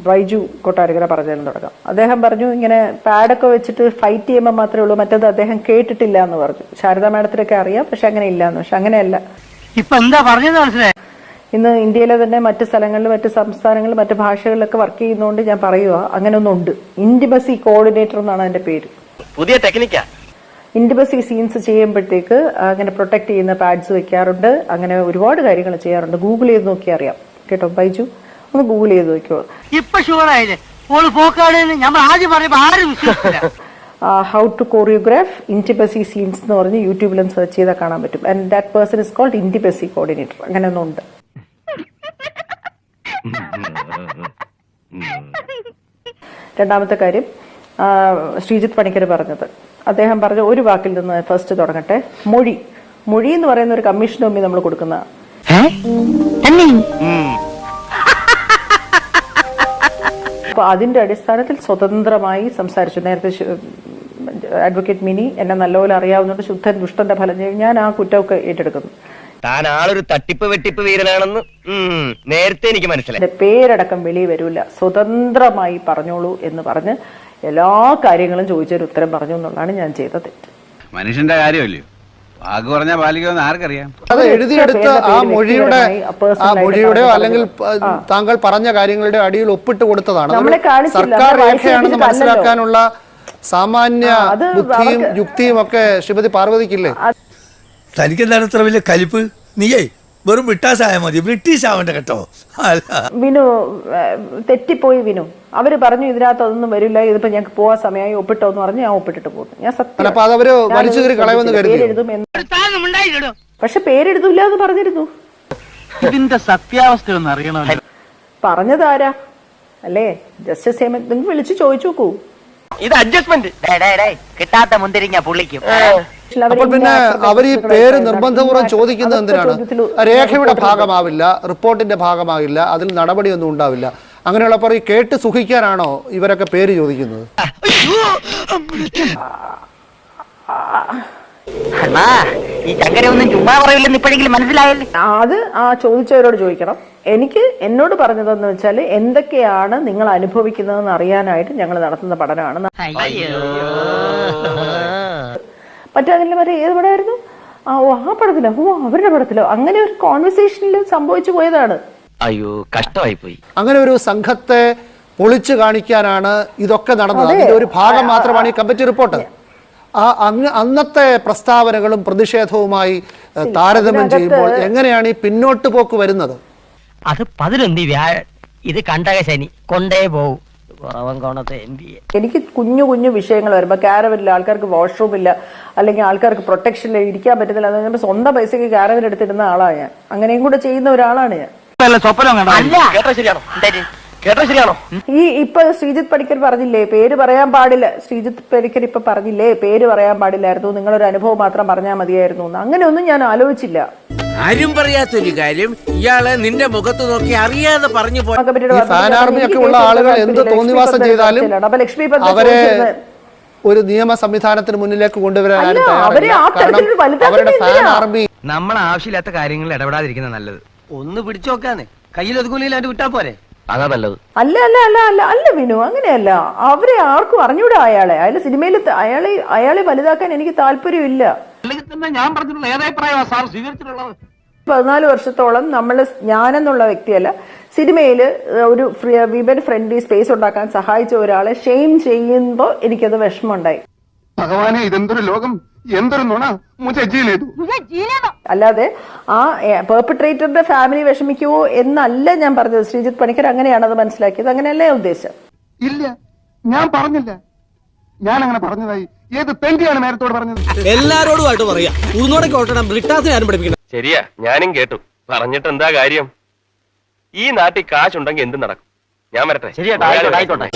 ബൈജു കൊട്ടാരക്കര പറഞ്ഞതിന് തുടങ്ങാം. അദ്ദേഹം പറഞ്ഞു ഇങ്ങനെ പാഡൊക്കെ വെച്ചിട്ട് ഫൈറ്റ് ചെയ്യുമ്പോൾ മാത്രമേ ഉള്ളൂ, മറ്റേത് അദ്ദേഹം കേട്ടിട്ടില്ല എന്ന് പറഞ്ഞു. ശാരദാ മാഡത്തിനൊക്കെ അറിയാം, പക്ഷെ അങ്ങനെ ഇല്ലാന്ന്. പക്ഷെ അങ്ങനെയല്ല. ഇപ്പൊ എന്താ പറഞ്ഞത് മനസ്സിലായി? ഇന്ന് ഇന്ത്യയിലെ തന്നെ മറ്റ് സ്ഥലങ്ങളിൽ, മറ്റ് സംസ്ഥാനങ്ങളിൽ, മറ്റ് ഭാഷകളിലൊക്കെ വർക്ക് ചെയ്യുന്നതുകൊണ്ട് ഞാൻ പറയുക, അങ്ങനെ ഒന്നുണ്ട്. ഇന്റിമസി കോർഡിനേറ്റർ എന്നാണ് അതിന്റെ പേര്. പുതിയ ടെക്നിക്കാ. ഇന്റിമസി സീൻസ് ചെയ്യുമ്പോഴത്തേക്ക് അങ്ങനെ പ്രൊട്ടക്ട് ചെയ്യുന്ന പാഡ്സ് വെക്കാറുണ്ട്. അങ്ങനെ ഒരുപാട് കാര്യങ്ങൾ ചെയ്യാറുണ്ട്. ഗൂഗിൾ ചെയ്ത് നോക്കിയാൽ അറിയാം കേട്ടോ. ബൈജു ഒന്ന് ഗൂഗിൾ ചെയ്ത് നോക്കിയോ. ഇപ്പൊ ഷുവറായില്ലേ ഓള് പോക്കാണ് നമ്മൾ ആദ്യം പറയുമ്പോ ആരും വിശ്വസിച്ചില്ല. How to choreograph intimacy scenes എന്ന് പറഞ്ഞ് യൂട്യൂബിലും സെർച്ച് ചെയ്താൽ കാണാൻ പറ്റും. And that person is called intimacy coordinator. അങ്ങനെ ഒന്നുണ്ട്. രണ്ടാമത്തെ കാര്യം ശ്രീജിത്ത് പണിക്കർ പറഞ്ഞത്, അദ്ദേഹം പറഞ്ഞ ഒരു വാക്കിൽ നിന്ന് ഫസ്റ്റ് തുടങ്ങട്ടെ. മൊഴി. മൊഴി എന്ന് പറയുന്ന ഒരു കമ്മീഷൻ മുമ്പിൽ നമ്മൾ കൊടുക്കുന്ന, അപ്പൊ അതിന്റെ അടിസ്ഥാനത്തിൽ സ്വതന്ത്രമായി സംസാരിച്ചു. നേരത്തെ അഡ്വക്കേറ്റ് മിനി എന്നെ നല്ലപോലെ അറിയാവുന്നതുകൊണ്ട് ശുദ്ധൻ ദുഷ്ടന്റെ ഫലം ചെയ്യും. ഞാൻ ആ കുറ്റമൊക്കെ ഏറ്റെടുക്കുന്നു. താൻ ആളൊരു തട്ടിപ്പ് വെട്ടിപ്പ് വീരനാണെന്ന് നേരത്തെ എനിക്ക് മനസ്സിലായി. എന്റെ പേരടക്കം വെളിയിൽ വരൂല, സ്വതന്ത്രമായി പറഞ്ഞോളൂ എന്ന് പറഞ്ഞ് എല്ലാ കാര്യങ്ങളും ചോദിച്ചൊരു ഉത്തരം പറഞ്ഞു എന്നുള്ളതാണ് ഞാൻ ചെയ്ത തെറ്റ്. മനുഷ്യന്റെ കാര്യമല്ലേ, വാക്ക് പറഞ്ഞാൽ പാലിക്കുമെന്ന് ആർക്കറിയാം. അത് എഴുതിയെടുത്ത് ആ മൊഴിയുടെയോ അല്ലെങ്കിൽ താങ്കൾ പറഞ്ഞ കാര്യങ്ങളുടെ അടിയിൽ ഒപ്പിട്ട് കൊടുത്തതാണ്. സർക്കാർ രേഖയാണെന്ന് മനസ്സിലാക്കാനുള്ള സാമാന്യ ബുദ്ധിയും യുക്തിയും ഒക്കെ ശ്രീമതി പാർവതിക്കില്ലേ? തനിക്കെന്താണ് ഇത്ര വലിയ കലിപ്പ്? നീയേ വെറും ബ്രിട്ടാസായ മതി, ബ്രിട്ടീഷ് ആവണ്ട കേട്ടോ. വിനു തെറ്റിപ്പോയി. വിനു അവര് പറഞ്ഞു ഇതിനകത്ത് അതൊന്നും വരില്ല, ഇതിപ്പോ ഞങ്ങൾക്ക് പോവാൻ സമയമായി, ഒപ്പിട്ടോ എന്ന് പറഞ്ഞ് ഞാൻ ഒപ്പിട്ടിട്ട് പോകുന്നു. ഞാൻ സത്യം പക്ഷെ പേരെഴുതൂല്ല എന്ന് പറഞ്ഞിരുന്നു. ഇതിന്റെ സത്യാവസ്ഥ ഒന്ന് അറിയണമല്ലോ. പറഞ്ഞതാരാ അല്ലേ? ജസ്റ്റിസ് ഹേമന്ത് നിങ്ങൾ വിളിച്ചു ചോദിച്ചു നോക്കൂ. ഇത് അഡ്ജസ്റ്റ്മെന്റ് കിട്ടാത്ത മുന്തിരിങ്ങ പുള്ളിക്കും. അപ്പോൾ പിന്നെ അവർ ഈ പേര് നിർബന്ധപൂർവ്വം ചോദിക്കുന്നത് എന്തിനാണ്? രേഖയുടെ ഭാഗമാവില്ല, റിപ്പോർട്ടിന്റെ ഭാഗമാവില്ല, അതിൽ നടപടിയൊന്നും ഉണ്ടാവില്ല. അങ്ങനെയുള്ളപ്പോൾ ഈ കേട്ട് സുഖിക്കാനാണോ ഇവരൊക്കെ പേര് ചോദിക്കുന്നത്? ഈ ചക്കരയൊന്നും ചുമ്മാ പറയില്ലെന്ന് ഇപ്പോഴെങ്കിലും മനസ്സിലായല്ലേ? അത് ആ ചോദിച്ചവരോട് ചോദിക്കണം. എനിക്ക് എന്നോട് പറഞ്ഞതെന്ന് വെച്ചാൽ എന്തൊക്കെയാണ് നിങ്ങൾ അനുഭവിക്കുന്നതെന്ന് അറിയാനായിട്ട് ഞങ്ങൾ നടത്തുന്ന പഠനമാണ്. മറ്റേതിൽ വരെ ഏത് പടമായിരുന്നു? ആ പടത്തിലോ, അവരുടെ പടത്തിലോ, അങ്ങനെ ഒരു കോൺവെർസേഷനിൽ സംഭവിച്ചു പോയതാണ്. അയ്യോ കഷ്ടമായി പോയി. അങ്ങനെ ഒരു സംഘത്തെ പൊളിച്ചു കാണിക്കാനാണ് ഇതൊക്കെ നടന്നത്. അതിന്റെ ഒരു ഭാഗം മാത്രമാണ് ഈ കമ്മിറ്റി റിപ്പോർട്ട്. അന്നത്തെ പ്രസ്താവനകളും പ്രതിഷേധവുമായി താരതമ്യം ചെയ്യുമ്പോൾ എങ്ങനെയാണ് ഈ പിന്നോട്ട് പോക്ക് വരുന്നത്? അത് 11 ഇത് കണ്ടക ശനി കൊണ്ടേ പോവും. എനിക്ക് കുഞ്ഞു കുഞ്ഞു വിഷയങ്ങൾ വരുമ്പോൾ കാരവനിൽ ആൾക്കാർക്ക് വാഷ്റൂം ഇല്ല, അല്ലെങ്കിൽ ആൾക്കാർക്ക് പ്രൊട്ടക്ഷൻ ഇരിക്കാൻ പറ്റുന്നില്ല എന്ന് പറഞ്ഞാൽ സ്വന്തം പൈസക്ക് കാരവൻ എടുത്തിരുന്ന ആളാണ് ഞാൻ. അങ്ങനെയും കൂടെ ചെയ്യുന്ന ഒരാളാണ് ഞാൻ. ശരിയാണോ? ഈ ഇപ്പൊ ശ്രീജിത്ത് പണിക്കർ പറഞ്ഞില്ലേ പേര് പറയാൻ പാടില്ല? ശ്രീജിത്ത് പണിക്കർ ഇപ്പൊ പറഞ്ഞില്ലേ പേര് പറയാൻ പാടില്ലായിരുന്നു, നിങ്ങളൊരു അനുഭവം മാത്രം പറഞ്ഞാൽ മതിയായിരുന്നു എന്ന്. അങ്ങനെയൊന്നും ഞാൻ ആലോചിച്ചില്ല. ആരും പറയാത്തൊരു കാര്യം ഇയാള് നിന്റെ മുഖത്ത് നോക്കി അറിയാതെ പറഞ്ഞു പോയി. ആളുകൾ എന്ത് തോന്നിവാസം ചെയ്താലും അവരെ ഒരു നിയമ സംവിധാനത്തിന് മുന്നിലേക്ക് കൊണ്ടുവരാൻ നമ്മളെ ആവശ്യമില്ലാത്ത കാര്യങ്ങളിൽ ഇടപെടാതിരിക്കുന്ന നല്ലത്. ഒന്ന് പിടിച്ചു നോക്കാന്ന്, കയ്യിൽ ഒതുക്കൂലില്ലാണ്ട് വിട്ടാ പോരെ, അതാ നല്ലത്. അല്ല അല്ല അല്ല അല്ല അല്ല വിനു, അങ്ങനെയല്ല. അവരെ ആർക്കും അറിഞ്ഞൂടാ അയാളെ. അയാളെ സിനിമയിൽ അയാളെ വലുതാക്കാൻ എനിക്ക് താല്പര്യമില്ല. ഞാൻ പറഞ്ഞിട്ടുള്ള ഏതഭിപ്രായമാണ് സാർ സ്വീകരിച്ചിട്ടുള്ളത്? 14 വർഷത്തോളം ഞാനെന്നുള്ള വ്യക്തിയല്ല, സിനിമയിൽ ഒരു വിമൻ ഫ്രണ്ട്ലി സ്പേസ് ഉണ്ടാക്കാൻ സഹായിച്ച ഒരാളെ ഷെയിം ചെയ്യുമ്പോ എനിക്കത് വിഷമമുണ്ടായി. ഭഗവാനെ, ഇതെന്തൊരു ലോകം, എന്തൊരു നുണ. അല്ലാതെ ആ പെർപെട്രേറ്ററിന്റെ ഫാമിലി വിഷമിക്കുവോ എന്നല്ല ഞാൻ പറഞ്ഞത്. ശ്രീജിത്ത് പണിക്കർ അങ്ങനെയാണ് അത് മനസ്സിലാക്കിയത്. അങ്ങനെയല്ല ഞാൻ ഉദ്ദേശം. ഇല്ല, ഞാൻ പറഞ്ഞില്ല. ഞാൻ അങ്ങനെ പറഞ്ഞതായി ഏത് തെണ്ടിയാണ് നേരത്തോട് പറഞ്ഞത്? എല്ലാരോടുമായിട്ട് പറയാം, ഉഴുന്നോടൊക്കെ ഓട്ടണം, ബ്രിട്ടാസിനെ ആരും പഠിപ്പിക്കണം. ശരിയാ, ഞാനും കേട്ടു. പറഞ്ഞിട്ട് എന്താ കാര്യം? ഈ നാട്ടിൽ കാശുണ്ടെങ്കിൽ എന്ത് നടക്കും? ഞാൻ വരട്ടെ. ശരിയാ, ആയിക്കോട്ടെ.